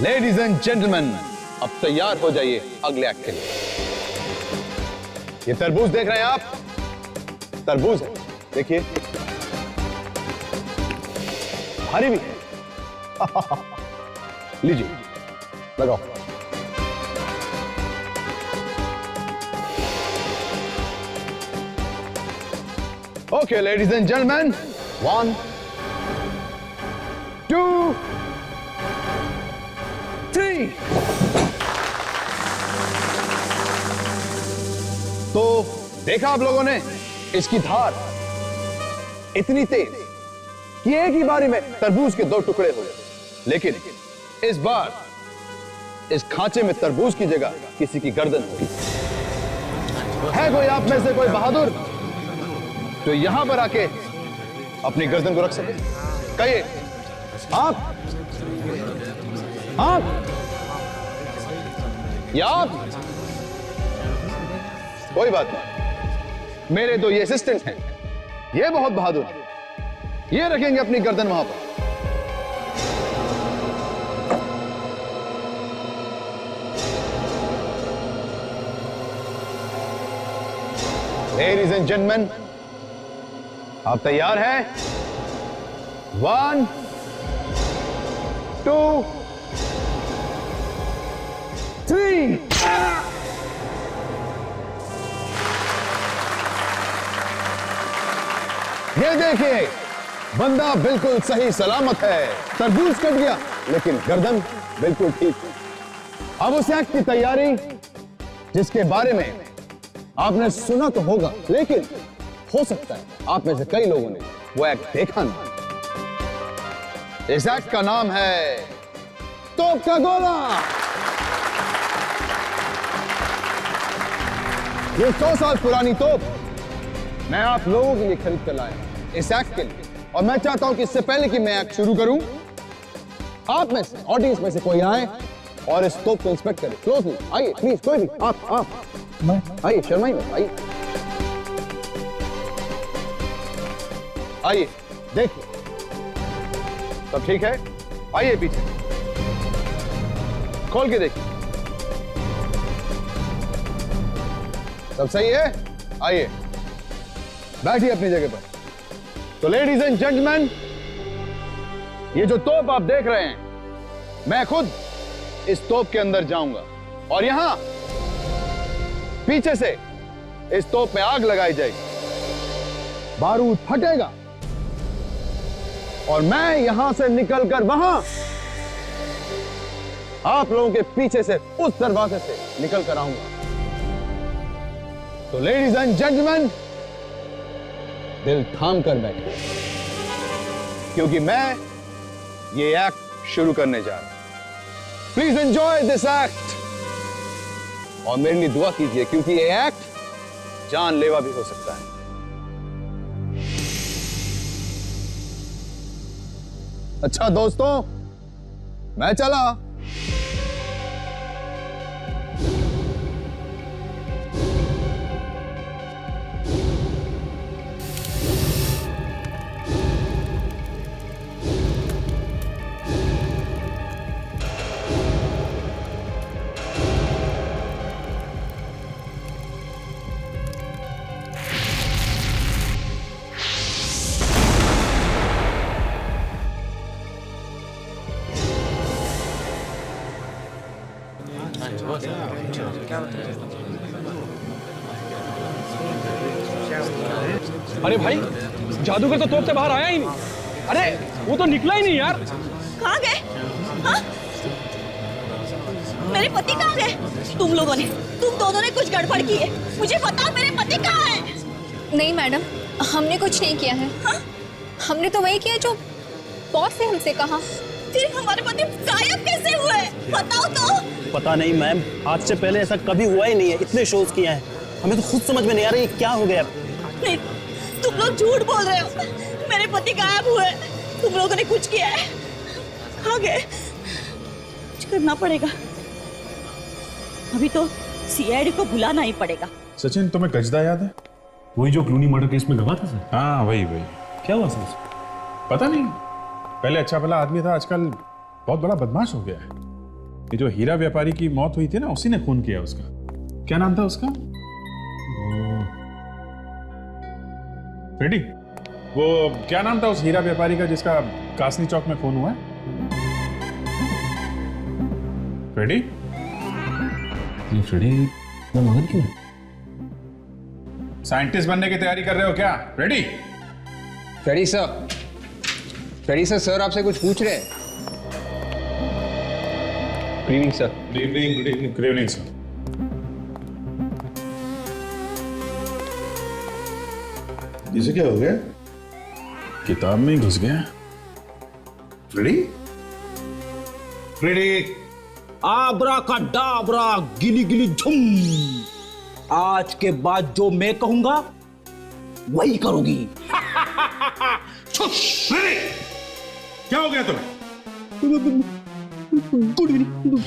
Ladies and gentleman, अब तैयार हो जाइए अगले एक्ट के लिए। ये तरबूज देख रहे हैं आप? तरबूज है, देखिए भारी भी है। लीजिए, लगाओ। Okay ladies and gentleman, 1 2 3। तो देखा आप लोगों ने, इसकी धार इतनी तेज कि एक ही बारी में तरबूज के 2 टुकड़े हो गए। लेकिन इस बार इस खांचे में तरबूज की जगह किसी की गर्दन होगी। है कोई आप में से कोई बहादुर जो यहां पर आके अपनी गर्दन को रख सके? कहिए। आप या आप? कोई बात नहीं, मेरे 2 ये असिस्टेंट हैं, ये बहुत बहादुर हैं, ये रखेंगे अपनी गर्दन वहां पर। लेडीज एंड जेंटलमैन, आप तैयार हैं? 1 2 3। ये देखिए, बंदा बिल्कुल सही सलामत है। तरबूज कट गया लेकिन गर्दन बिल्कुल ठीक है। अब उस एक्ट की तैयारी जिसके बारे में आपने सुना तो होगा, लेकिन हो सकता है आप में से कई लोगों ने वो एक्ट देखा नहीं। इस एक्ट का नाम है तोप का गोला। ये 100 साल पुरानी तोप मैं आप लोगों के लिए खरीद कर लाया इस एक्ट के लिए, और मैं चाहता हूं कि इससे पहले कि मैं एक्ट शुरू करूं, आप में से ऑडियंस में से कोई आए और इस तोप को इंस्पेक्ट करे क्लोजली। आइए प्लीज, कोई भी, आप आइए, शर्माइए मत, आइए आइए, देखिए सब ठीक है? आइए पीछे, खोल के देखिए सब सही है? आइए बैठिए अपनी जगह पर। तो लेडीज एंड जेंटलमैन, ये जो तोप आप देख रहे हैं, मैं खुद इस तोप के अंदर जाऊंगा और यहां पीछे से इस तोप में आग लगाई जाएगी, बारूद फटेगा और मैं यहां से निकलकर वहां आप लोगों के पीछे से उस दरवाजे से निकल कर आऊंगा। तो लेडीज एंड जेंटलमैन, दिल थाम कर बैठे, क्योंकि मैं ये एक्ट शुरू करने जा रहा हूं। प्लीज एंजॉय दिस एक्ट और मेरे लिए दुआ कीजिए, क्योंकि ये एक्ट जानलेवा भी हो सकता है। अच्छा दोस्तों, मैं चला। अरे भाई, जादूगर तो तोप से बाहर आया ही नहीं। अरे वो तो निकला ही नहीं यार। कहाँ गए? हाँ? मेरे पति कहाँ गए? तुम दोनों ने कुछ गड़बड़ की है। मुझे बताओ मेरे पति कहाँ है? नहीं मैडम, हमने कुछ नहीं किया है। हाँ? हमने तो वही किया जो बॉस ने हमसे कहा। फिर हमारे पति गायब कैसे हुए? बताओ तो। पता नहीं मैम, आज से पहले ऐसा कभी हुआ ही नहीं है। इतने शोज किए हैं, हमें तो खुद समझ में नहीं आ रहा ये क्या हो गया। नहीं, तुम लोग झूठ बोल रहे हो। मेरे पति गायब हुए, तुम लोगों ने कुछ किया है। कहाँ गए? कुछ करना पड़ेगा। अभी तो सीआईडी को बुलाना ही पड़ेगा। सचिन, तुम्हें गजदा याद है? वही जो क्लूनी मर्डर केस में गवा था सर। हाँ वही। क्या हुआ सर? पता नहीं, पहले अच्छा भला आदमी था, आजकल बहुत बड़ा बदमाश हो गया है। ये जो हीरा व्यापारी की मौत हुई थी ना, उसी ने खून किया उसका। क्या नाम था उसका? फ्रेडी। वो क्या नाम था उस हीरा व्यापारी का जिसका कासनी चौक में खून हुआ है? फ्रेडी? ये फ्रेडी ना मगन क्यों? साइंटिस्ट बनने की तैयारी कर रहे हो क्या? फ्रेडी? फ्रेडी सर, सर आपसे कुछ पूछ रहे हैं। Good evening sir. Good evening, good evening, good evening sir. इसे क्या हो गया? किताब में ही घुस गया। फ्रेडी? फ्रेडी? आबरा का डाबरा गिली गिली झुम। आज के बाद जो मैं कहूंगा वही करोगी। फ्रेडी! क्या हो गया तुम्हें? Good evening.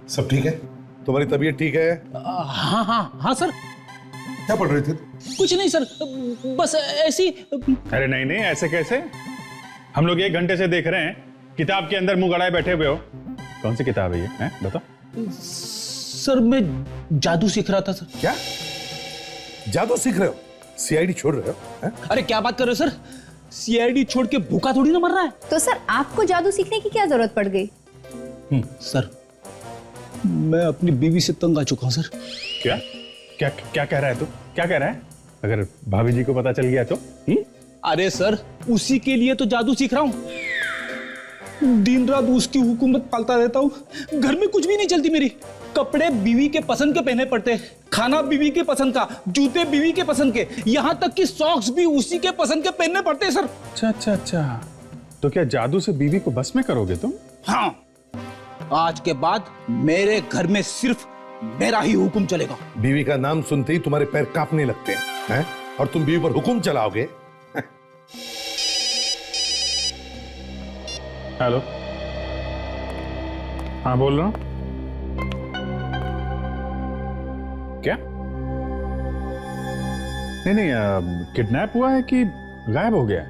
सब ठीक है? तुम्हारी तबीयत ठीक है? हाँ सर। क्या पढ़ रहे थे? कुछ नहीं सर, बस ऐसी। अरे नहीं नहीं, ऐसे कैसे? हम लोग 1 घंटे से देख रहे हैं, किताब के अंदर मुंह गड़ाए बैठे हुए हो। कौन सी किताब है ये? हैं? बताओ। सर मैं जादू सीख रहा था सर। क्या जादू सीख रहे हो? सीआईडी छोड़ रहे हो? हैं? अरे क्या बात कर रहे हो सर, सीआईडी छोड़ के भूखा थोड़ी ना मर रहा है। तो सर आपको जादू सीखने की क्या जरूरत पड़ गई? सर मैं अपनी बीवी से तंग आ चुका हूं सर। क्या क्या क्या कह रहा है तू? क्या कह रहा है? अगर भाभी जी को पता चल गया तो? अरे सर उसी के लिए तो जादू सीख रहा हूं। दिन रात उसकी हुकूमत पालता रहता हूँ। घर में कुछ भी नहीं चलती मेरी। कपड़े बीवी के पसंद के पहने पड़ते, खाना बीवी के पसंद का, जूते बीवी के पसंद के, यहाँ तक कि सॉक्स भी उसी के पसंद के पहनने पड़ते हैं सर। अच्छा अच्छा अच्छा, तो क्या जादू से बीवी को बस में करोगे तुम? हाँ, आज के बाद मेरे घर में सिर्फ मेरा ही हुक्म चलेगा। बीवी का नाम सुनते ही तुम्हारे पैर कांपने लगते हैं, और तुम बीवी पर हुक्म चलाओगे? हेलो, हाँ बोल रहा हूं। क्या? नहीं नहीं, किडनैप हुआ है कि गायब हो गया है?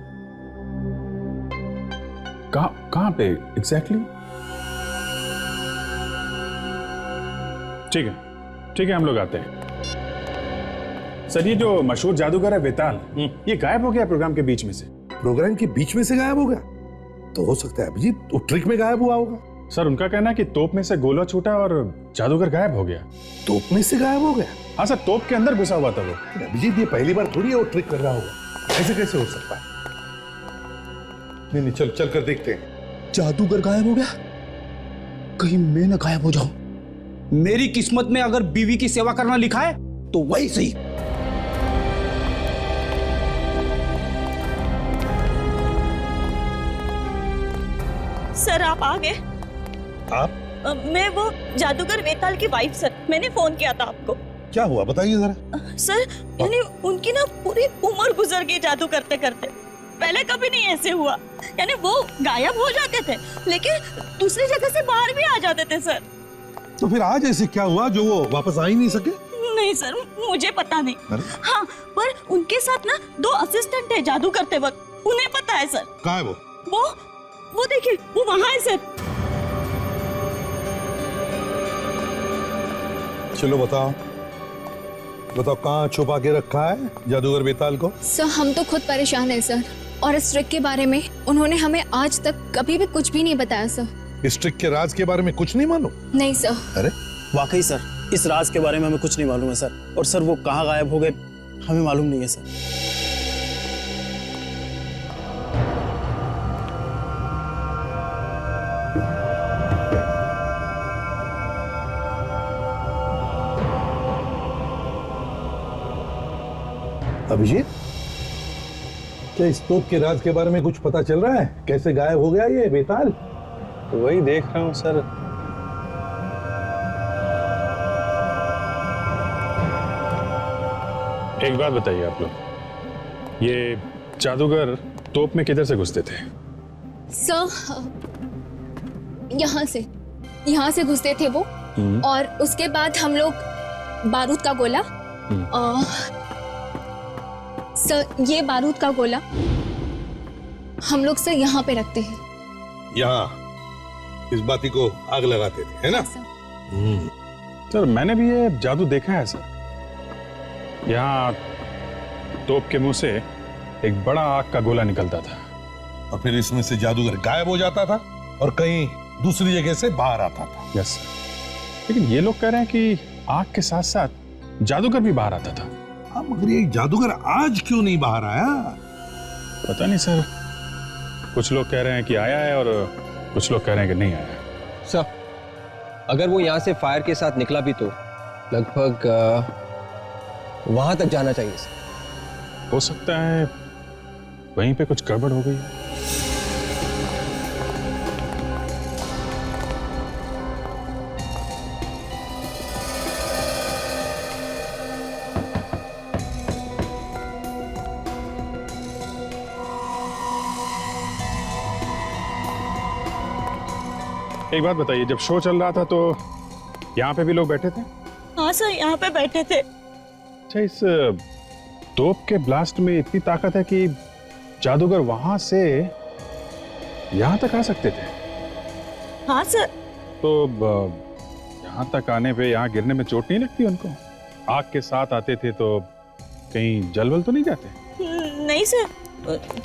कहां पे एग्जैक्टली? ठीक है, हम लोग आते हैं। सर ये जो मशहूर जादूगर है वेताल, ये गायब हो गया प्रोग्राम के बीच में से। प्रोग्राम के बीच में से गायब हो गया? तो हो सकता है अभिजीत वो ट्रिक में गायब हुआ होगा। सर उनका कहना है कि तोप में से गोला छूटा और जादूगर गायब हो गया। तोप में से गायब हो गया? हाँ सर, तोप के अंदर घुसा हुआ था वो। अभिजीत ये पहली बार थोड़ी है वो ट्रिक कर रहा होगा, ऐसे कैसे हो सकता है? नहीं चल कर देखते हैं। जादूगर गायब हो गया? कहीं मैं ना गायब हो जाऊं। मेरी किस्मत में अगर बीवी की सेवा करना लिखा है तो वही सही। सर आप आ गए? आप? मैं वो जादूगर वेताल की वाइफ सर, मैंने फोन किया था आपको। क्या हुआ बताइए जरा। सर यानी उनकी ना पूरी उम्र गुजर गई जादू करते करते। पहले कभी नहीं ऐसे हुआ, यानी वो गायब हो जाते थे लेकिन दूसरी जगह से बाहर भी आ जाते थे सर। तो फिर आज ऐसे क्या हुआ जो वो वापस आ ही नहीं सके? नहीं सर मुझे पता नहीं। हाँ पर उनके साथ ना 2 असिस्टेंट है जादू करते वक्त, उन्हें पता है सर। कहाँ है वो देखिए वो वहां है सर। चलो बताओ कहाँ छुपा के रखा है जादूगर बेताल को? सर हम तो खुद परेशान हैं सर, और इस ट्रिक के बारे में उन्होंने हमें आज तक कभी भी कुछ भी नहीं बताया सर। इस ट्रिक के राज के बारे में कुछ नहीं मालूम? नहीं सर। अरे वाकई सर, इस राज के बारे में हमें कुछ नहीं मालूम है सर। और सर वो कहाँ गायब हो गए हमें मालूम नहीं है सर। अभिजीत, क्या इस तोप के राज के बारे में कुछ पता चल रहा है? कैसे गायब हो गया ये बेताल? तो वही देख रहा हूं सर। एक बात बताइए आप लोग, ये जादूगर तोप में किधर से घुसते थे? सर यहाँ से घुसते थे वो, और उसके बाद हम लोग बारूद का गोला, सर ये बारूद का गोला हम लोग सर यहाँ पे रखते हैं। यहाँ इस बाती को आग लगाते थे, है ना? सर, सर मैंने भी ये जादू देखा है सर। यहाँ तोप के मुंह से एक बड़ा आग का गोला निकलता था और फिर इसमें से जादूगर गायब हो जाता था और कहीं दूसरी जगह से बाहर आता था। Yes sir. लेकिन ये लोग कह रहे हैं कि आग के साथ साथ जादूगर भी बाहर आता था। हाँ, मगर ये जादूगर आज क्यों नहीं बाहर आया? पता नहीं सर, कुछ लोग कह रहे हैं कि आया है और कुछ लोग कह रहे हैं कि नहीं आया है। सर, अगर वो यहाँ से फायर के साथ निकला भी तो लगभग वहां तक जाना चाहिए सर। हो सकता है वहीं पे कुछ गड़बड़ हो गई है। एक बात बताइए, जब शो चल रहा था तो यहाँ पे भी लोग बैठे थे? हाँ सर, यहाँ पे बैठे थे। अच्छा, इस तोप के ब्लास्ट में इतनी ताकत है कि जादूगर वहां से यहाँ तक आ सकते थे? हाँ सर। तो यहाँ तक आने पे यहाँ गिरने में चोट नहीं लगती उनको? आग के साथ आते थे तो कहीं जलवल तो नहीं जाते? नहीं सर,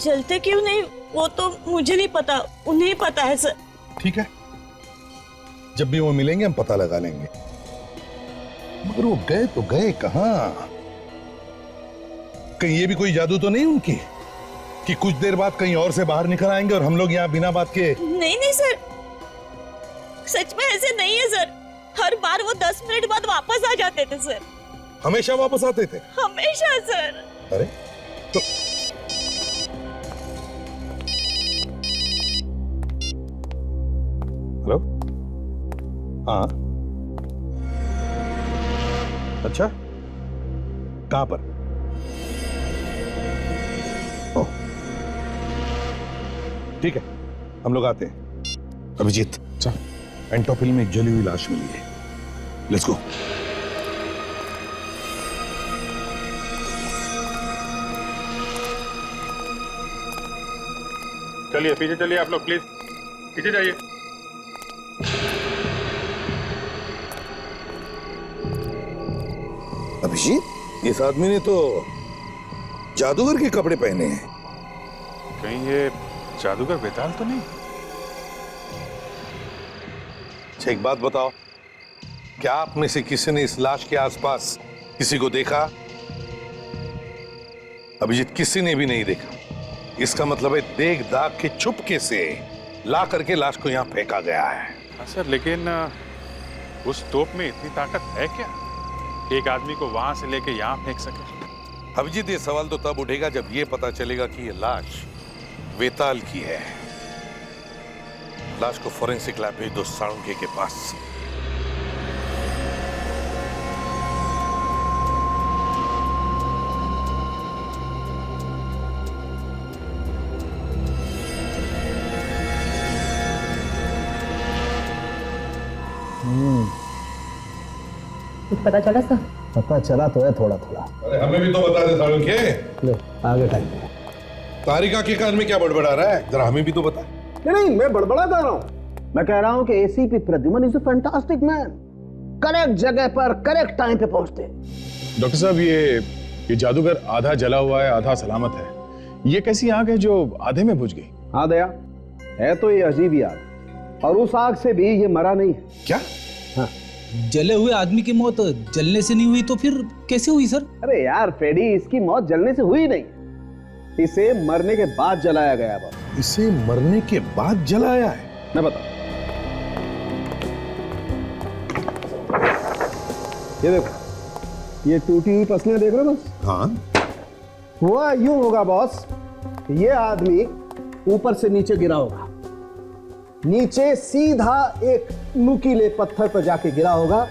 जलते क्यों नहीं वो तो मुझे नहीं पता, उन्हें पता है सर। ठीक है, जब भी वो मिलेंगे हम पता लगा लेंगे। मगर वो गए तो गए कहाँ? कहीं ये भी कोई जादू तो नहीं उनकी कि कुछ देर बाद कहीं और से बाहर निकल आएंगे और हम लोग यहाँ बिना बात के? नहीं नहीं सर, सच में ऐसे नहीं है सर। हर बार वो 10 मिनट बाद वापस आ जाते थे सर। हमेशा वापस आते थे? हमेशा सर। अरे तो हेलो, हाँ, अच्छा, कहां पर? ओह, ठीक है, हम लोग आते हैं। अभिजीत, एंटोपिल में एक जली हुई लाश मिली है, लेट्स गो। चलिए पीछे चलिए आप लोग, प्लीज पीछे जाइए। अभिजीत, इस आदमी ने तो जादूगर के कपड़े पहने हैं। कहीं ये जादूगर बेताल तो नहीं? अच्छा, एक बात बताओ, क्या आप में से किसी ने इस लाश के आसपास किसी को देखा? अभिजीत, किसी ने भी नहीं देखा। इसका मतलब है देख दाग के चुपके से ला करके लाश को यहाँ फेंका गया है। हाँ सर, लेकिन उस तोप में इतनी ताकत है क्या एक आदमी को वहां से लेके यहाँ फेंक सके? अभिजीत, ये सवाल तो तब उठेगा जब ये पता चलेगा कि ये लाश वेताल की है। लाश को फोरेंसिक लैब भेज दो साळुंखे के पास। कुछ पता चला सर? पता चला तो है थोड़ा थोड़ा। अरे हमें भी तो बता दे साळुंखे। ले आगे टाइम। तारिका के कान में क्या बड़बड़ा रहा है, जरा हमें भी तो बता। नहीं, मैं बड़बड़ा कर रहा हूँ। मैं कह रहा हूँ कि ACP Pradyuman is a fantastic man. Correct जगह पर करेक्ट टाइम पे पहुंचते। डॉक्टर साहब, ये जादूगर आधा जला हुआ है आधा सलामत है। ये कैसी आग है जो आधे में बुझ गई? हाँ दया, है तो ये अजीब ही आग, और उस आग से भी ये मरा नहीं है। क्या? हाँ, जले हुए आदमी की मौत जलने से नहीं हुई तो फिर कैसे हुई सर? अरे यार फ्रेडी, इसकी मौत जलने से हुई नहीं, इसे मरने के बाद जलाया गया। बस इसे मरने के बाद जलाया है? मैं बता, ये देखो, ये टूटी हुई पसलियां देख रहे हो? बस हाँ, हुआ यूं होगा बॉस, ये आदमी ऊपर से नीचे गिरा होगा, नीचे सीधा एक नुकीले पत्थर पर जाके गिरा होगा,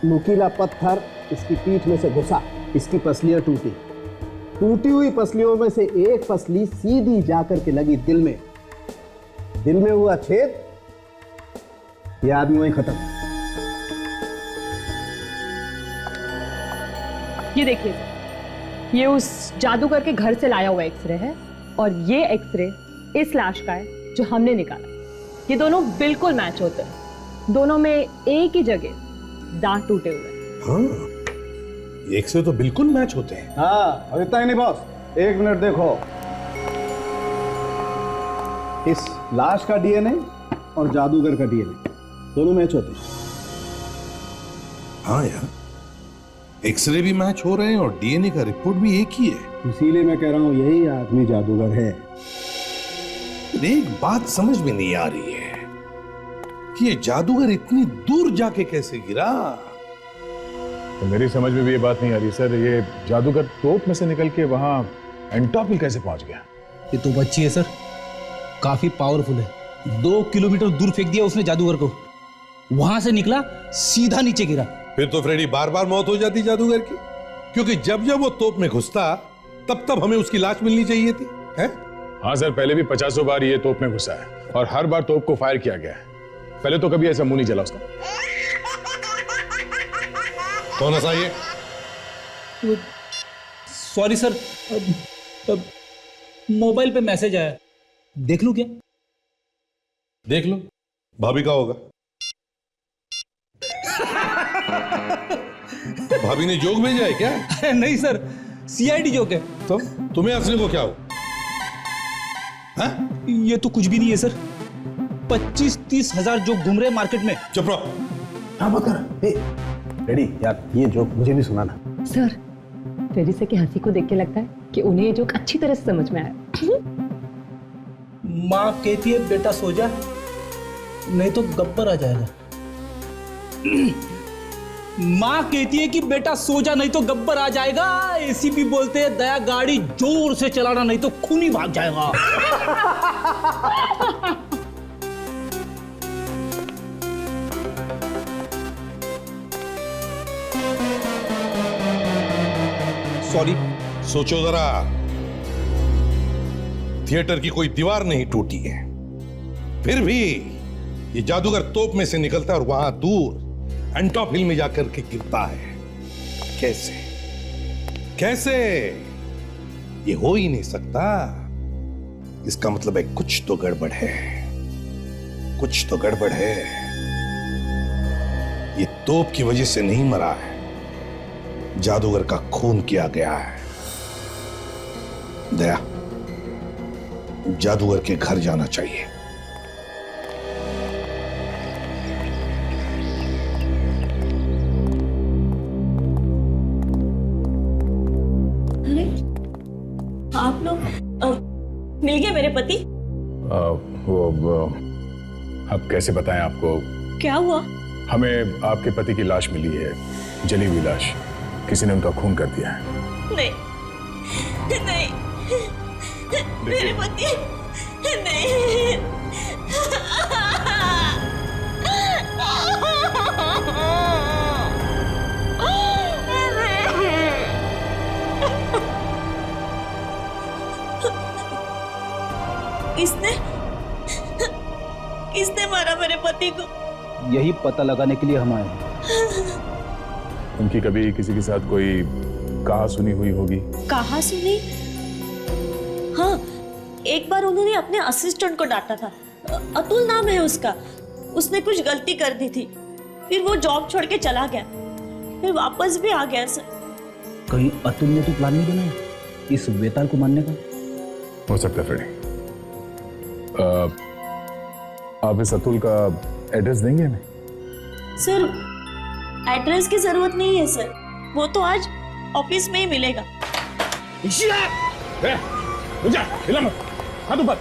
नुकीला पत्थर इसकी पीठ में से घुसा, इसकी पसलियां टूटी, टूटी हुई पसलियों में से एक पसली सीधी जाकर के लगी दिल में, दिल में हुआ छेद, यह आदमी वहीं खत्म। ये देखिए सर, ये उस जादूगर के घर से लाया हुआ एक्सरे है, और ये एक्सरे इस लाश का है जो हमने निकाला। ये दोनों बिल्कुल मैच होते हैं, दोनों में एक ही जगह दांत टूटे हुए हैं। हाँ, एक से तो बिल्कुल मैच होते हैं। हाँ, और इतना ही नहीं बॉस, 1 मिनट देखो। इस लाश का डीएनए और जादूगर का डीएनए दोनों मैच होते हैं। हाँ यार, एक्सरे भी मैच हो रहे हैं और डीएनए का रिपोर्ट भी एक ही है। इसीलिए मैं कह रहा हूं यही आदमी जादूगर है। एक बात समझ में नहीं आ रही है कि ये जादूगर इतनी दूर जाके कैसे गिरा। तो मेरी समझ में भी ये बात नहीं आ रही सर, ये जादूगर तोप में से निकल के वहां एंटॉप हिल कैसे पहुंच गया? ये तो बच्ची है सर, काफी पावरफुल है। 2 किलोमीटर दूर फेंक दिया उसने जादूगर को, वहां से निकला सीधा नीचे गिरा। फिर तो फ्रेडी बार बार मौत हो जाती जादूगर की, क्योंकि जब जब वो तोप में घुसता तब तब हमें उसकी लाश मिलनी चाहिए थी, है? हाँ सर, पहले भी 50 बार ये तोप में घुसा है और हर बार तोप को फायर किया गया है। पहले तो कभी ऐसा मुंह नहीं जला उसका। कौन सा ये? सॉरी सर, मोबाइल पे मैसेज आया, देख लूं क्या? देख लो, भाभी का होगा। भाभी ने जोक भेजा है क्या? नहीं सर, सीआईडी जोक है। तो तुम्हें हंसने को क्या हो? हाँ? ये तो कुछ भी नहीं है सर, 25-30 हजार जोक घूम रहे हैं मार्केट में। चुप रहो। हाँ मत कर। रेडी यार, ये जोक मुझे भी सुनाना। सर, फ्रेडी से की हंसी को देख के लगता है कि उन्हें ये जोक अच्छी तरह से समझ में आया। माँ कहती है बेटा सो जा, नहीं तो गब्बर आ जाएगा। माँ कहती है कि बेटा सो जा नहीं तो गब्बर आ जाएगा। एसीपी बोलते हैं दया गाड़ी जोर से चलाना नहीं तो खूनी भाग जाएगा। सॉरी। सोचो जरा, थिएटर की कोई दीवार नहीं टूटी है, फिर भी ये जादूगर तोप में से निकलता है और वहां दूर एंटॉप हिल में जाकर के गिरता है। कैसे कैसे? ये हो ही नहीं सकता। इसका मतलब है कुछ तो गड़बड़ है, कुछ तो गड़बड़ है। ये तोप की वजह से नहीं मरा है, जादूगर का खून किया गया है। दया, जादूगर के घर जाना चाहिए। अरे आप लोग मिल गए मेरे पति? अब कैसे बताएं आपको? क्या हुआ? हमें आपके पति की लाश मिली है, जली हुई लाश। किसी ने उनका खून कर दिया है। नहीं नहीं, मेरे पति नहीं। किसने मारा मेरे पति को? यही पता लगाने के लिए हम आए हैं। उनकी कभी किसी के साथ कोई कहा सुनी हुई होगी? कहा सुनी? हाँ, एक बार उन्होंने अपने असिस्टेंट को डांटा था। अतुल नाम है उसका। उसने कुछ गलती कर दी थी, फिर वो जॉब छोड़ के चला गया, फिर वापस भी आ गया सर। कहीं अतुल ने तो प्लान नहीं बनाया इस वेताल को मारने का? हो सकता है फ्रेडी। आप इस अतुल का एड्रेस देंगे हमें? सर, एड्रेस की जरूरत नहीं है सर, वो तो आज ऑफिस में ही मिलेगा। हाथ ऊपर।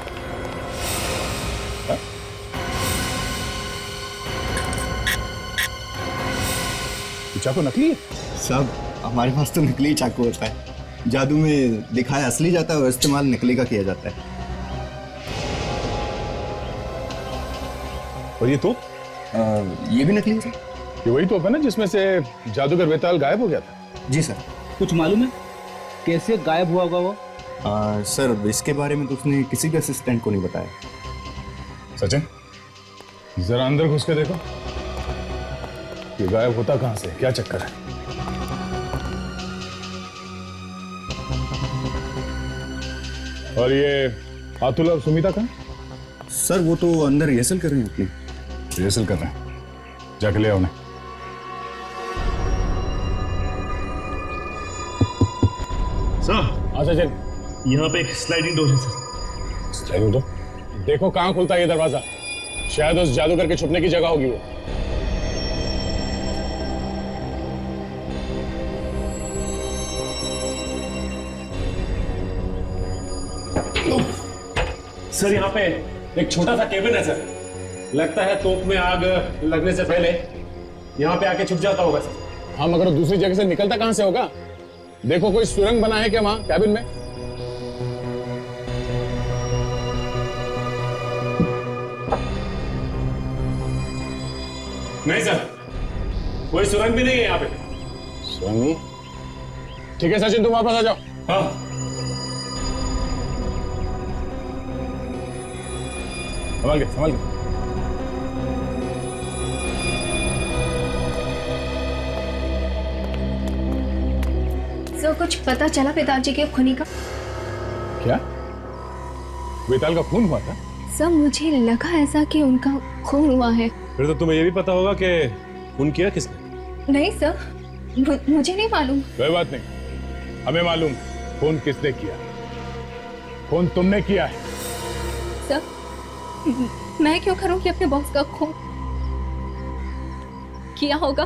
चाकू नकली है? साहब, हमारे पास तो नकली चाकू होता है, जादू में दिखाया असली जाता है और इस्तेमाल नकली का किया जाता है। और ये तो ये भी नकली है सर। ये वही तोप है ना जिसमें से जादूगर वेताल गायब हो गया था? जी सर। कुछ मालूम है कैसे गायब हुआ होगा वो? सर, इसके बारे में तो उसने किसी भी असिस्टेंट को नहीं बताया। सचिन, जरा अंदर घुस के देखो, ये गायब होता कहां से, क्या चक्कर है? और ये अतुल और सुमिता का सर वो तो अंदर रिहर्सल कर रहे हैं अपनी। रिहर्सल कर रहे हैं, जाके ले आओ उन्हें। सर अच्छा चल, यहाँ पे एक स्लाइडिंग डोर है सर। Sliding door? देखो कहाँ खुलता है ये दरवाजा, शायद उस जादूगर के छुपने की जगह होगी वो। सर यहाँ पे एक छोटा सा केबिन है सर, लगता है तोप में आग लगने से पहले यहाँ पे आके छुप जाता होगा सर। हाँ, मगर दूसरी जगह से निकलता कहाँ से होगा? देखो कोई सुरंग बना है क्या वहां कैबिन में? नहीं सर, कोई सुरंग भी नहीं है यहाँ पे। सुरंग नहीं? ठीक है सचिन, तुम वापस आ जाओ। हाँ संभाल के, संभाल के। सर कुछ पता चला पिताजी के खूनी का? क्या वेताल का खून हुआ था? सर मुझे लगा ऐसा कि उनका खून हुआ है। फिर तो तुम्हें ये भी पता होगा कि खून किया किसने। नहीं सर, मुझे नहीं मालूम। कोई बात नहीं, हमें मालूम खून किसने किया। खून तुमने किया है। सर मैं क्यों करूंगी अपने बॉस का खून? किया होगा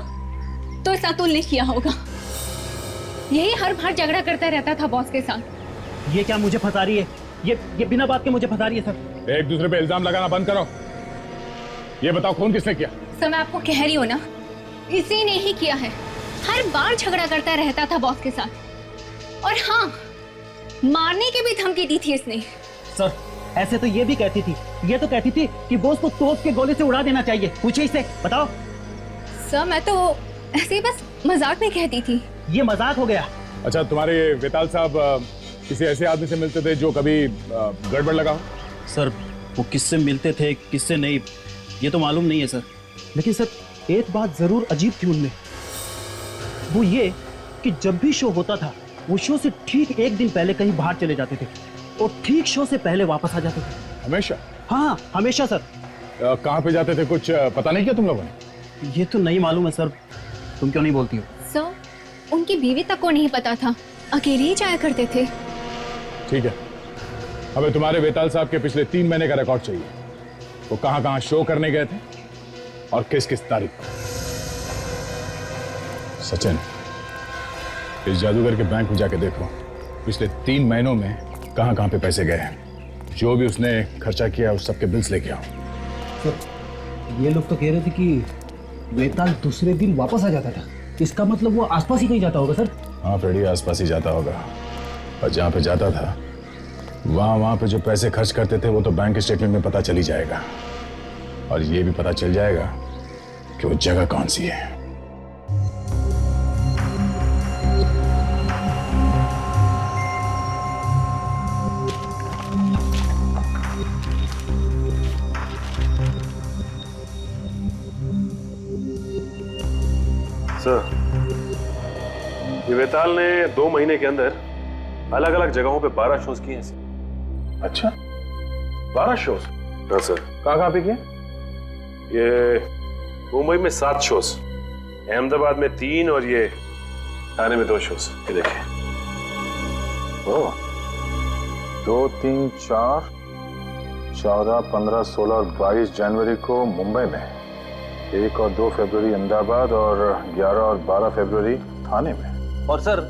तो इस अतुल ने किया होगा। यही हर बार झगड़ा करता रहता था बॉस के साथ। ये क्या मुझे फंसा रही है? ये बिना बात के मुझे फंसा रही है सर। एक दूसरे पे इल्जाम लगाना बंद करो। ये बताओ खून किसने किया? सर मैं आपको कह रही हूँ ना, इसी ने ही किया है। हर बार झगड़ा करता रहता था बॉस के साथ, और हाँ, मारने की भी धमकी दी थी इसने। सर ऐसे तो ये भी कहती थी, ये तो कहती थी कि बॉस को तोप के गोले से उड़ा देना चाहिए। पूछे इससे, बताओ। सर मैं तो ऐसे ही बस मजाक में कहती थी। ये मजाक हो गया। अच्छा, तुम्हारे वेताल साहब किसी ऐसे आदमी से मिलते थे जो कभी गड़बड़ लगा हो? सर वो किससे मिलते थे किससे नहीं ये तो मालूम नहीं है सर, लेकिन सर एक बात जरूर अजीब थी उनमें, वो ये कि जब भी शो होता था वो शो से ठीक एक दिन पहले कहीं बाहर चले जाते थे और ठीक शो से पहले वापस आ जाते थे। हमेशा? हाँ हमेशा सर। कहाँ पे जाते थे कुछ पता नहीं किया तुम लोगों ने? ये तो नहीं मालूम है सर, तुम क्यों नहीं बोलती हो? सर उनकी बीवी तक को नहीं पता था, अकेले ही जाया करते थे। ठीक है, हमें तुम्हारे वेताल साहब के पिछले 3 महीने का रिकॉर्ड चाहिए। वो कहां कहां शो करने गए थे और किस किस तारीख को। सचिन, इस जादूगर के बैंक में जाके देखो पिछले 3 महीनों में कहां कहां पे पैसे गए हैं। जो भी उसने खर्चा किया उस सबके बिल्स लेके आओ। सर ये लोग तो कह रहे थे कि वेताल दूसरे दिन वापस आ जाता था, इसका मतलब वो आसपास ही कहीं जाता होगा सर। हाँ फ्रेडी, आसपास ही जाता होगा, और जहां पे जाता था वहां पे जो पैसे खर्च करते थे वो तो बैंक स्टेटमेंट में पता चल ही जाएगा, और ये भी पता चल जाएगा कि वो जगह कौन सी है। सर ये वेताल ने 2 महीने के अंदर अलग अलग जगहों पे 12 शोज किए हैं सर। अच्छा, 12 शोज? हाँ सर। कहाँ पे किए? ये मुंबई में 7 शोज, अहमदाबाद में 3 और ये थाने में 2 शोज। ये देखिए। ओह, 2, 3, 4, 14, 15, 16 और 22 जनवरी को मुंबई में, 1 और 2 फरवरी अहमदाबाद और 11 और 12 फरवरी थाने में। और सर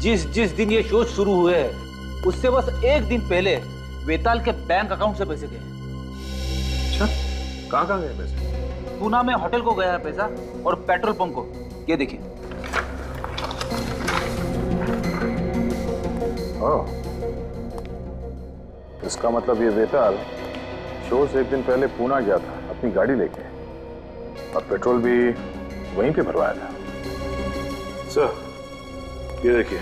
जिस दिन ये शो शुरू हुए हैं उससे बस एक दिन पहले वेताल के बैंक अकाउंट से पैसे गए। अच्छा, कहाँ कहाँ गए पैसे? पूना में होटल को गया है पैसा और पेट्रोल पंप को। ये देखिए। ओह, इसका मतलब ये वेताल शो से एक दिन पहले पूना गया था अपनी गाड़ी लेके, और पेट्रोल भी वहीं पे भरवाया था। सर ये देखिए,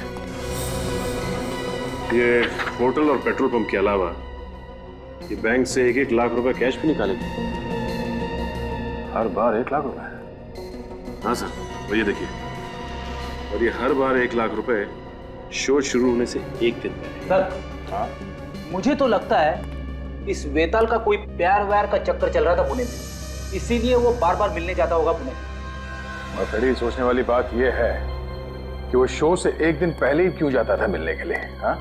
ये होटल और पेट्रोल पंप के अलावा ये बैंक से 1-1 लाख रुपए कैश भी निकाले थे। हर बार 1 लाख रुपए? हाँ सर, और ये देखिए, और ये हर बार 1 लाख रुपए शो शुरू होने से एक दिन पहले। सर हाँ, मुझे तो लगता है इस वेताल का कोई प्यार व्यार का चक्कर चल रहा था पुणे में, इसीलिए वो बार बार मिलने जाता होगा पुणे। और पहली सोचने वाली बात यह है कि वो शो से एक दिन पहले ही क्यों जाता था मिलने के लिए? हाँ,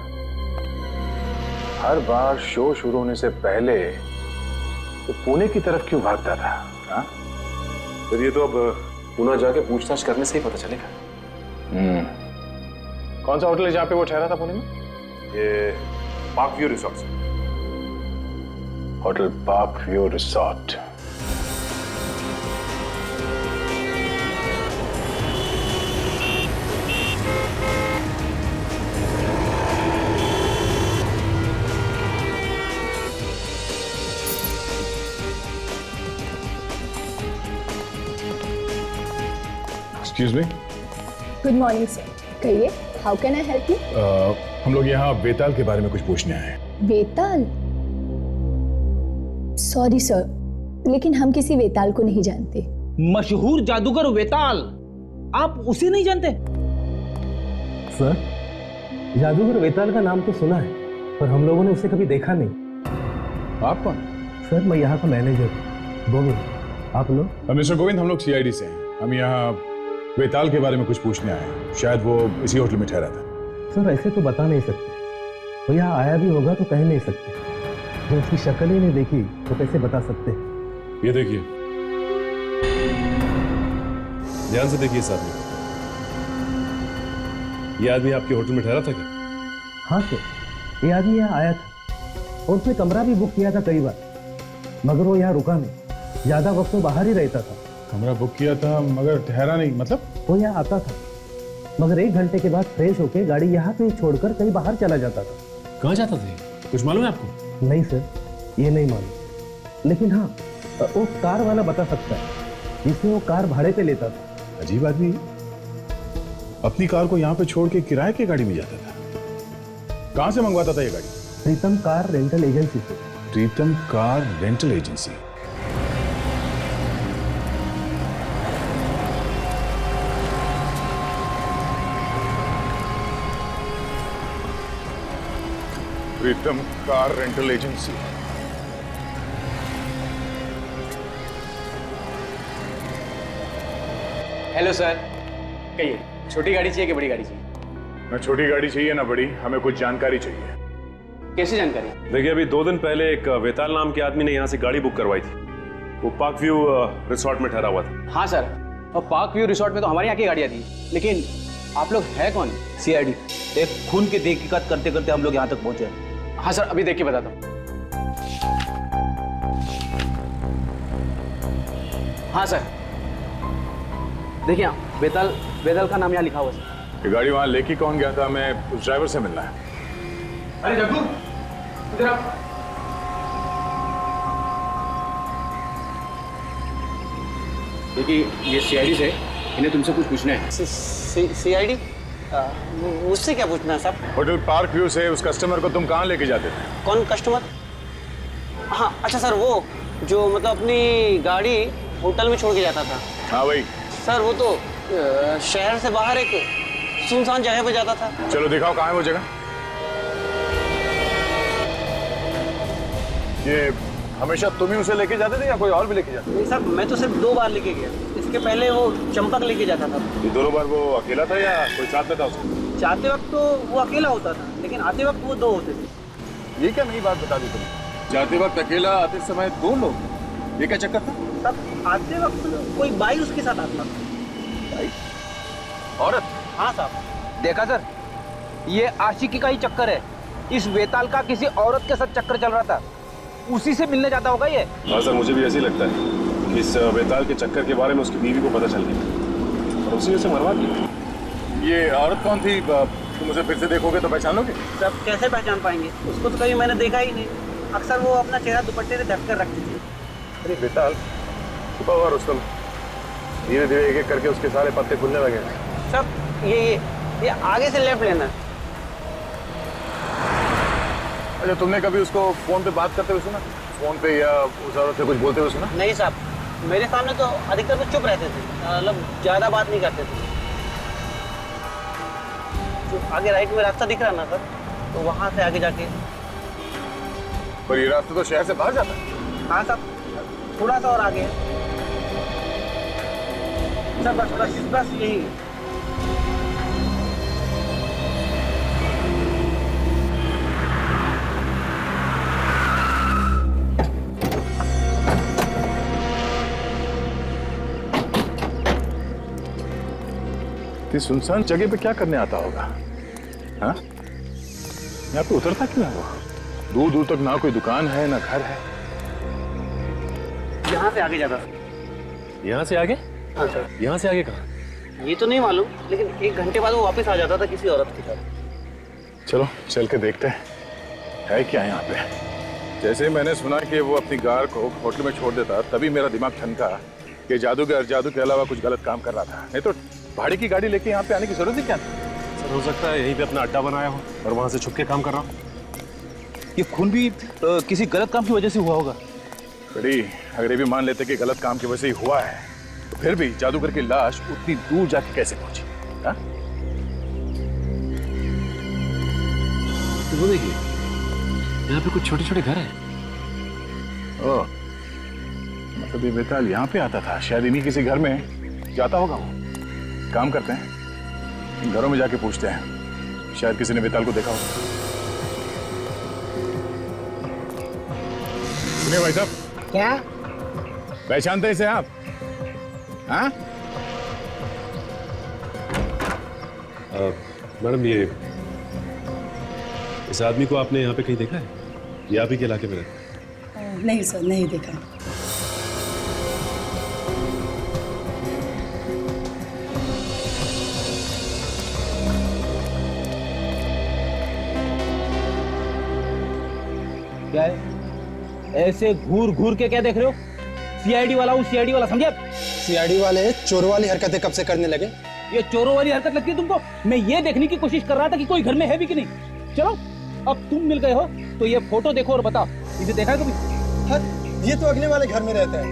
हर बार शो शुरू होने से पहले तो पुणे की तरफ क्यों भागता था? हाँ, फिर ये तो अब पुणे जाके पूछताछ करने से ही पता चलेगा। कौन सा होटल है जहाँ पे वो ठहरा था पुणे में? ये park view resort. Hotel park view resort. Excuse me, good morning sir, कहिए, how can I help you? हम लोग यहाँ वेताल के बारे में कुछ पूछने आए हैं। वेताल? सॉरी सर, लेकिन हम किसी वेताल को नहीं जानते। मशहूर जादूगर वेताल, आप उसे नहीं जानते? सर, जादूगर वेताल का नाम तो सुना है, पर हम लोगों ने उसे कभी देखा नहीं। आप कौन? सर, मैं यहाँ का मैनेजर हूँ। गोविंद, आप लोग? मिस्टर गोविंद, हम लोग सीआईडी से हैं। हम यहाँ वेताल के बारे में कुछ पूछने आए हैं। शायद वो इसी होटल में ठहरा था। सर, ऐसे तो बता नहीं सकते। वो यहाँ आया भी होगा तो कह नहीं सकते। जब उसकी शक्ल ही नहीं देखी तो कैसे बता सकते? ये देखिए, ध्यान से देखिए साहब, ये आदमी आपके होटल में ठहरा था क्या? हाँ सर, ये आदमी यहाँ आया था और उसने कमरा भी बुक किया था कई बार, मगर वो यहाँ रुका नहीं। ज्यादा वक्त तो बाहर ही रहता था। कमरा बुक किया था मगर ठहरा नहीं, मतलब? वो यहाँ आता था, मगर 1 घंटे के बाद फ्रेश होके गाड़ी यहाँ पे छोड़कर कहीं बाहर चला जाता था। कहाँ जाता था? कुछ मालूम है आपको? नहीं सर, ये नहीं मालूम, लेकिन हाँ, वो कार वाला बता सकता है, जिससे वो कार भाड़े पे लेता था। अजीब आदमी, अपनी कार को यहाँ पे छोड़ के किराए की गाड़ी में जाता था। कहाँ से मंगवाता था ये गाड़ी? प्रीतम कार रेंटल एजेंसी से। Pritam car rental agency. Pritam car rental agency. Hello sir, कहिए, छोटी गाड़ी चाहिए कि बड़ी गाड़ी चाहिए? ना छोटी गाड़ी चाहिए ना बड़ी, हमें कुछ जानकारी चाहिए। कैसी जानकारी? देखिए, अभी 2 दिन पहले एक वेताल नाम के आदमी ने यहाँ से गाड़ी बुक करवाई थी। वो पार्क व्यू रिसोर्ट में ठहरा हुआ था। हाँ सर, और पार्क व्यू रिसोर्ट में तो हमारे यहाँ की गाड़ियाँ थी, लेकिन आप लोग है कौन? सीआईडी। एक खून की तहकीकात करते करते हम लोग यहाँ तक पहुंचे। हाँ सर, अभी देख के बताता हूँ। हाँ सर, देखिए, वेताल का नाम यहाँ लिखा हुआ है। ये गाड़ी वहां लेके कौन गया था? हमें उस ड्राइवर से मिलना है। अरे जग्गू, इधर आ। देखिए, ये सीआईडी से, इन्हें तुमसे कुछ पूछना है। सीआईडी? मुझसे क्या पूछना है साहब? होटल पार्क व्यू से उस कस्टमर को तुम कहाँ लेके जाते थे? कौन कस्टमर? हाँ, अच्छा सर, वो जो मतलब अपनी गाड़ी होटल में छोड़ के जाता था। हाँ भाई। सर, वो तो शहर से बाहर एक सुनसान जगह पे जाता था। चलो दिखाओ कहाँ है वो जगह। ये हमेशा तुम ही उसे लेके जाते थे या कोई और भी लेके जाता? नहीं सर, मैं तो सिर्फ 2 बार लेके गया। इसके पहले वो चंपक लेके जाता था। ये दोनों बार वो अकेला था या कोई साथ में था उसके? जाते वक्त तो वो अकेला होता था, लेकिन आते वक्त वो 2 होते थे। ये क्या नई बात बता दी तुमने? जाते वक्त अकेला, आते समय 2 लोग, ये क्या चक्कर था? तब आते वक्त कोई बाई उसके साथ आता था। औरत? हाँ साहब। देखा सर, ये आशिकी का ही चक्कर है। इस वेताल का किसी औरत के साथ चक्कर चल रहा था, उसी से मिलने जाता होगा ये। हाँ सर, मुझे भी ऐसे ही लगता है कि इस वेताल के चक्कर के बारे में उसकी बीवी को पता चल गया और उसी से मरवा दिया। ये औरत कौन थी? तुम उसे फिर से देखोगे तो पहचान लोगे? सब कैसे पहचान पाएंगे? उसको तो कभी मैंने देखा ही नहीं। अक्सर वो अपना चेहरा दुपट्टे से ढक कर रखती थी। अरे वेताल, सुबह और रुस्तम धीरे धीरे एक-एक करके उसके सारे पत्ते खुलने लगे। सब ये आगे से लेफ्ट लेना। अच्छा, तुमने कभी उसको फोन पे बात करते हुए सुना? फोन पे या उस औरत से कुछ बोलते हुए सुना? नहीं साहब, मेरे सामने तो अधिकतर वो चुप रहते थे, मतलब ज्यादा बात नहीं करते थे। जो आगे राइट में रास्ता दिख रहा ना सर, तो वहां से आगे जाके पर ये रास्ता तो शहर से बाहर जाता है। हाँ साहब, थोड़ा सा और आगे है सर, बस बस बस यही है। इस सुनसान जगह पे क्या करने आता होगा? हाँ, यहाँ पे उतरता क्यों है वो? दूर दूर तक ना कोई दुकान है ना घर है। यहाँ से आगे जाता। यहाँ से आगे? हाँ सर। यहाँ से आगे कहाँ? ये तो नहीं मालूम, लेकिन 1 घंटे बाद वो वापस आ जाता था किसी औरत के साथ। चलो चल के देखते हैं है क्या यहाँ पे। जैसे ही मैंने सुना कि वो अपनी कार को होटल में छोड़ देता, तभी मेरा दिमाग ठनका कि जादूगर जादू के अलावा कुछ गलत काम कर रहा था। नहीं तो भाड़े की गाड़ी लेके यहाँ पे आने की जरूरत ही क्या थी? सर हो सकता है यहीं पे अपना अड्डा बनाया हो और वहां से छुप के काम कर रहा हो। ये खून भी किसी गलत काम की वजह से हुआ होगा। बड़ी अगर ये भी मान लेते कि गलत काम की वजह से ही हुआ है, तो फिर भी जादूगर की लाश उतनी दूर जाके कैसे पहुंची? हाँ? तो वो देखिए, यहाँ पे कुछ छोटे छोटे घर हैं। ओह, मतलब ये बेताल यहाँ पे आता था, शायद इन्हीं किसी घर में जाता होगा वो। काम करते हैं, घरों में जाके पूछते हैं, शायद किसी ने बेताल को देखा होगा। सुनिए भाई साहब। क्या पहचानते इसे आप? हाँ? मैडम ये इस आदमी को आपने यहाँ पे कहीं देखा है? ये आप ही के इलाके में रहता है? नहीं सर, नहीं देखा। क्या है? ऐसे घूर घूर के क्या देख रहे हो? सीआईडी वाला हूँ, सीआईडी वाला, समझे? सीआईडी वाले चोर वाली हरकतें कब से करने लगे? ये चोरों वाली हरकत लगती है तुमको? मैं ये देखने की कोशिश कर रहा था कि कोई घर में है भी कि नहीं। चलो अब तुम मिल गए हो तो ये फोटो देखो और बताओ, इसे देखा है कभी? ये तो अगले वाले घर में रहता है,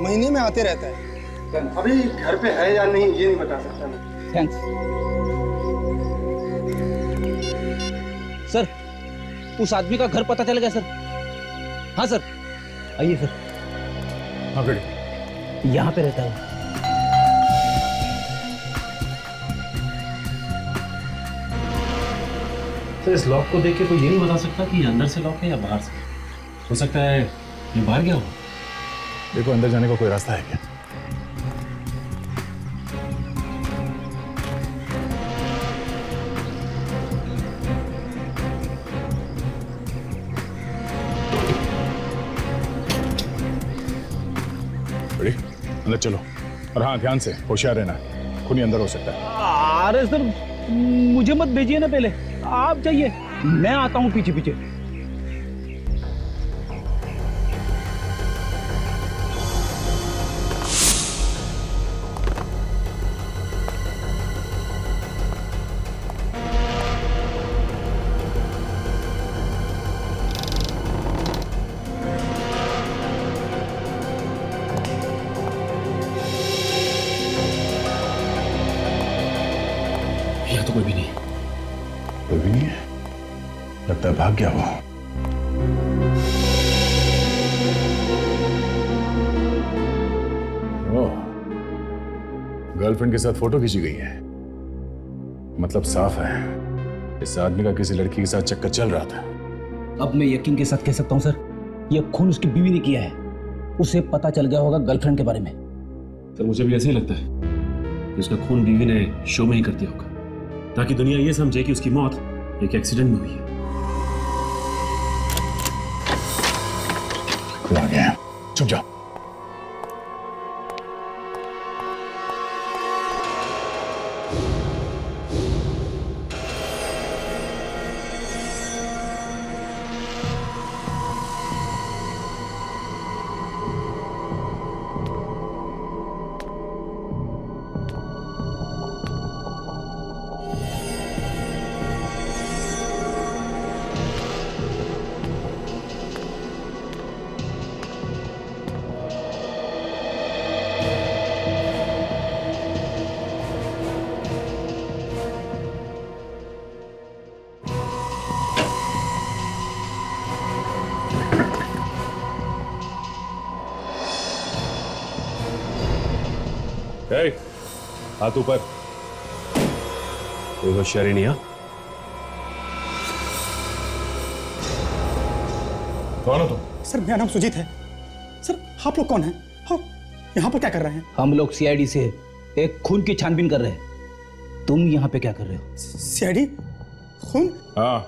महीने में आते रहता है। अभी घर पे है या नहीं ये नहीं बता सकता मैं। थैंक्स सर, उस आदमी का घर पता चल गया सर। हाँ सर, आइए सर। हाँ बेटे, यहाँ पे रहता है। तो इस लॉक को देख के कोई ये नहीं बता सकता कि ये अंदर से लॉक है या बाहर से। हो सकता है ये बाहर गया हो। देखो अंदर जाने का कोई रास्ता है क्या? बड़ी अंदर चलो, और हाँ ध्यान से, होशियार रहना, खूनी अंदर हो सकता है। अरे सर मुझे मत भेजिए ना, पहले आप जाइए, मैं आता हूँ पीछे पीछे। यहाँ तो कोई भी नहीं। कोई भी नहीं है, लगता है भाग गया वो। ओह, गर्लफ्रेंड के साथ फोटो खींची गई है, मतलब साफ है इस आदमी का किसी लड़की के साथ चक्कर चल रहा था। अब मैं यकीन के साथ कह सकता हूँ सर, यह खून उसकी बीवी ने किया है। उसे पता चल गया होगा गर्लफ्रेंड के बारे में। सर मुझे भी ऐसे ही लगता है कि उसका खून बीवी ने शो में ही कर दिया होगा, ताकि दुनिया ये समझे कि उसकी मौत एक एक्सीडेंट में हुई है। आ गया, चुप जाओ। हाथ ऊपर। कोई होशियारी नहीं। कौन हो तुम? सर मेरा नाम सुजीत है। सर आप लोग कौन हैं और यहाँ पर क्या कर रहे हैं? हम लोग सीआईडी से एक खून की छानबीन कर रहे हैं। तुम यहाँ पे क्या कर रहे हो? सीआईडी? खून? हाँ,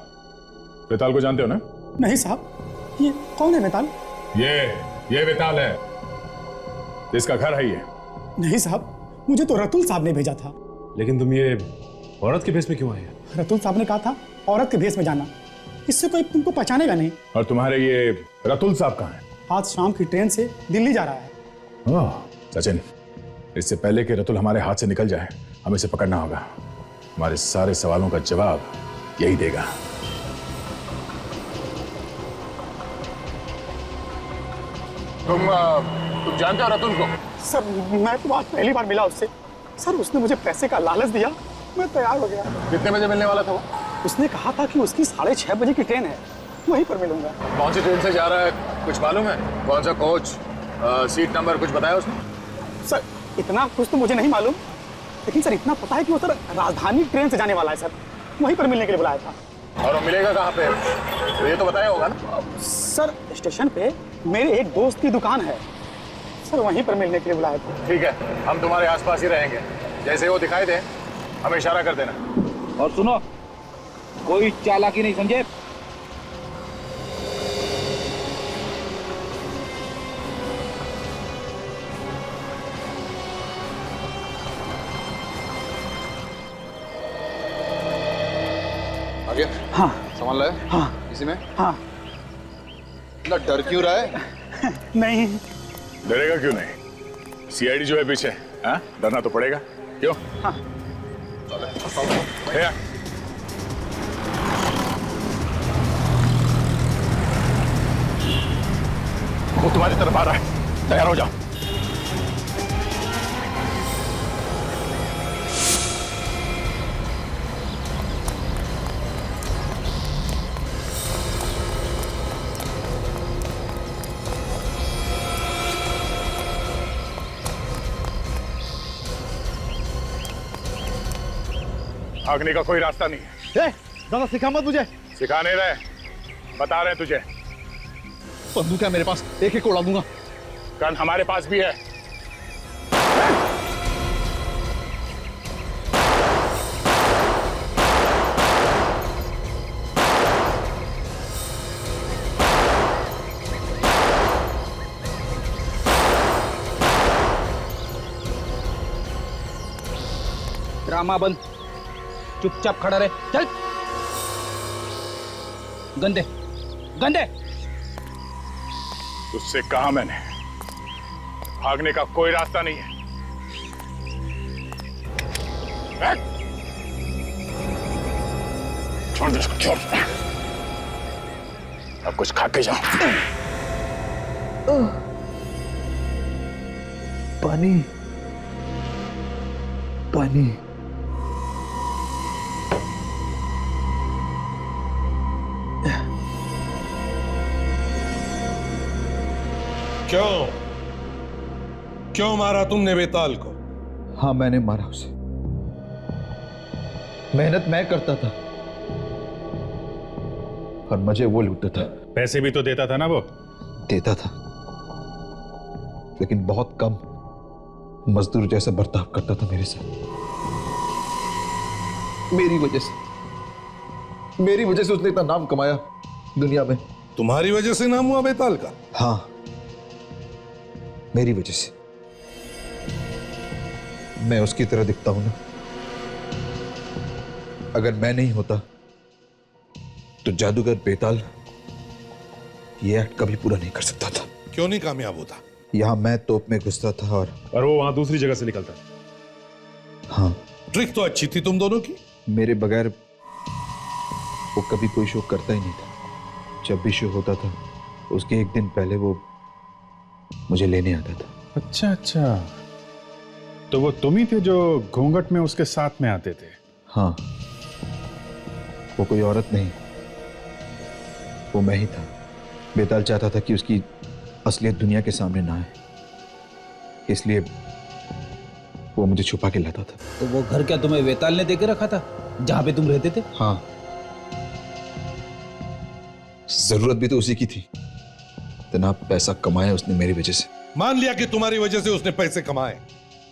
वेताल को जानते हो ना? नहीं साहब, ये कौन है वेताल? ये वेताल है, इसका घर है ये। नहीं साहब, मुझे तो रतुल साहब ने भेजा था। लेकिन तुम ये औरत के भेष में क्यों आए? रतुल साहब ने कहा था औरत के भेष में जाना, इससे कोई तुमको पहचानेगा नहीं। और तुम्हारे ये रतुल साहब कहाँ हैं? आज शाम की ट्रेन से दिल्ली जा रहा है। सचिन, इससे पहले कि रतुल हमारे हाथ से निकल जाए, हमें इसे पकड़ना होगा। हमारे सारे सवालों का जवाब यही देगा। तुम जानते हो रतुल को? सर मैं तो आज पहली बार मिला उससे। सर उसने मुझे पैसे का लालच दिया, मैं तैयार हो गया। कितने बजे मिलने वाला था वो? उसने कहा था कि उसकी 6:30 बजे की ट्रेन है, वहीं पर मिलूंगा। कौन सी ट्रेन से जा रहा है कुछ मालूम है? कौन सा कोच, सीट नंबर कुछ बताया उसने? सर इतना कुछ तो मुझे नहीं मालूम, लेकिन सर इतना पता है कि वो सर राजधानी ट्रेन से जाने वाला है। सर वहीं पर मिलने के लिए बुलाया था। और वो मिलेगा कहाँ पे? तो ये तो बताया होगा ना? सर स्टेशन पे मेरे एक दोस्त की दुकान है, सर वहीं पर मिलने के लिए बुलाया था। ठीक है, हम तुम्हारे आसपास ही रहेंगे। जैसे वो दिखाई दे हमें इशारा कर देना। और सुनो, कोई चालाकी नहीं समझे। आगे? हाँ। सामान लाए? हाँ। इसी में? हाँ। इतना डर क्यों रहा है? नहीं। डरेगा क्यों नहीं? सीआईडी जो है पीछे, हाँ? डरना तो पड़ेगा। क्यों? हाँ। वो तुम्हारी तरफ आ रहा है, तैयार हो जाओ। भागने का कोई रास्ता नहीं है। दादा सिखा मत मुझे। सिखा नहीं रहे, बता रहे तुझे। बंदूक है मेरे पास, एक उड़ा दूंगा। गन हमारे पास भी है। ड्रामा बंद, चुपचाप खड़ा रहे। चल गंदे गंदे। उससे कहा मैंने, भागने का कोई रास्ता नहीं है। छोड़ दे इसको, छोड़। अब कुछ खा के जाओ। पानी पानी। क्यों मारा तुमने वेताल को? हाँ मैंने मारा उसे। मेहनत मैं करता था और मुझे वो लूटता था। पैसे भी तो देता था ना वो? देता था, लेकिन बहुत कम। मजदूर जैसा बर्ताव करता था मेरे साथ। मेरी वजह से उसने इतना नाम कमाया दुनिया में। तुम्हारी वजह से नाम हुआ वेताल का? हाँ, मेरी वजह से। मैं उसकी तरह दिखता हूं ना। अगर मैं नहीं होता तो जादूगर बेताल ये एक्ट कभी पूरा नहीं कर सकता था। क्यों नहीं कामयाब होता? यहां मैं तोप में घुसता था और वो वहां दूसरी जगह से निकलता। हाँ, ट्रिक तो अच्छी थी तुम दोनों की। मेरे बगैर वो कभी कोई शो करता ही नहीं था। जब भी शो होता था उसके एक दिन पहले वो मुझे लेने आता था। अच्छा अच्छा, तो वो तुम ही थे जो घूंघट में उसके साथ में आते थे? हाँ, वो कोई औरत नहीं, वो मैं ही था। बेताल चाहता था कि उसकी असलियत दुनिया के सामने ना आए, इसलिए वो मुझे छुपा के लाता था। तो वो घर क्या तुम्हें वेताल ने देके रखा था जहां पे तुम रहते थे? हाँ, जरूरत भी तो उसी की थी। इतना पैसा कमाया उसने मेरी वजह से। मान लिया कि तुम्हारी वजह से उसने पैसे कमाए,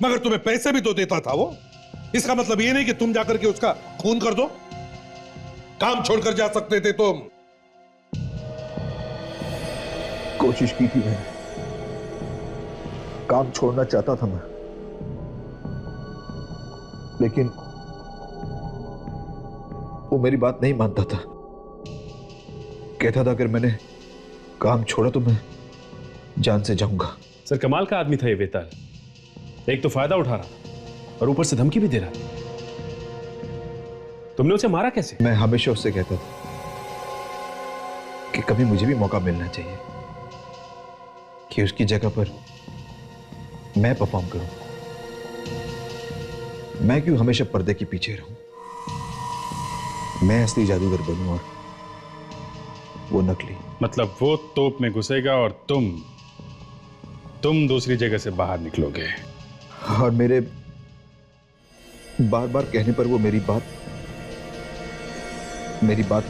मगर तुम्हें पैसे भी तो देता था वो। इसका मतलब ये नहीं कि तुम जाकर के उसका खून कर दो। काम छोड़कर जा सकते थे तुम। कोशिश की थी मैंने, काम छोड़ना चाहता था मैं, लेकिन वो मेरी बात नहीं मानता था। कहता था अगर मैंने काम छोड़ा तो मैं जान से जाऊंगा। सर कमाल का आदमी था ये वेताल। एक तो फायदा उठा रहा और ऊपर से धमकी भी दे रहा। तुमने उसे मारा कैसे? मैं हमेशा उससे कहता था कि कभी मुझे भी मौका मिलना चाहिए कि उसकी जगह पर मैं परफॉर्म करूं। मैं क्यों हमेशा पर्दे के पीछे रहूं? मैं असली जादूगर बनूं और वो नकली। मतलब वो तोप में घुसेगा और तुम दूसरी जगह से बाहर निकलोगे। और मेरे बार बार कहने पर वो मेरी बात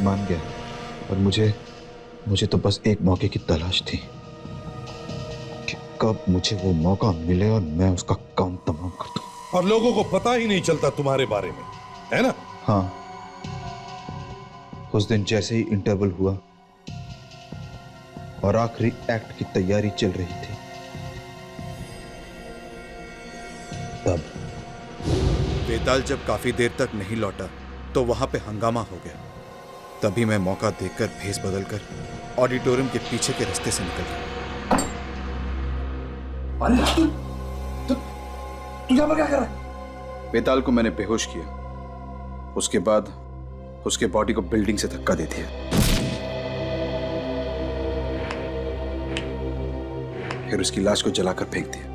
मान गया। और मुझे तो बस एक मौके की तलाश थी कि कब मुझे वो मौका मिले और मैं उसका काम तमाम कर दूं। और लोगों को पता ही नहीं चलता तुम्हारे बारे में, है ना? हाँ, उस दिन जैसे ही इंटरवल हुआ और आखिरी एक्ट की तैयारी चल रही थी, तब वेताल जब काफी देर तक नहीं लौटा तो वहां पे हंगामा हो गया। तभी मैं मौका देखकर भेस बदलकर ऑडिटोरियम के पीछे के रास्ते से निकल गया। अरे तू यहाँ पर क्या कर रहा है? वेताल को मैंने बेहोश किया, उसके बाद उसके बॉडी को बिल्डिंग से धक्का दे दिया, फिर उसकी लाश को जलाकर फेंक दिया।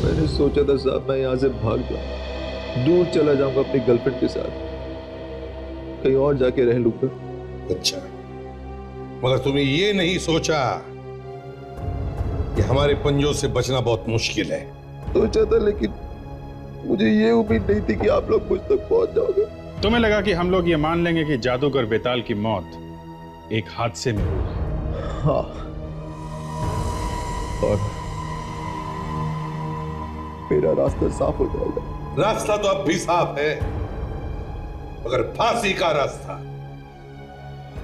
मैंने सोचा था साहब मैं यहां से भाग जाऊं, दूर चला जाऊंगा अपनी गर्लफ्रेंड के साथ, कहीं और जाके रह लूंगा। अच्छा, मगर तुमने ये नहीं सोचा कि हमारे पंजों से बचना बहुत मुश्किल है? सोचा था, लेकिन मुझे ये उम्मीद नहीं थी कि आप लोग मुझ तक पहुंच जाओगे। तुम्हें लगा कि हम लोग ये मान लेंगे कि जादूगर वेताल की मौत एक हादसे में हुई? हाँ, और मेरा रास्ता साफ हो जाएगा। रास्ता तो अब भी साफ है, मगर फांसी का रास्ता।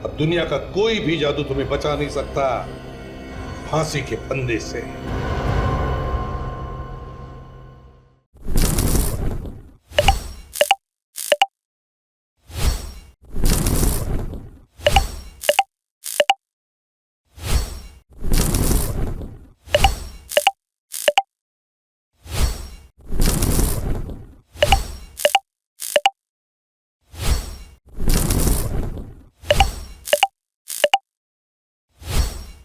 अब दुनिया का कोई भी जादू तुम्हें बचा नहीं सकता फांसी के फंदे से।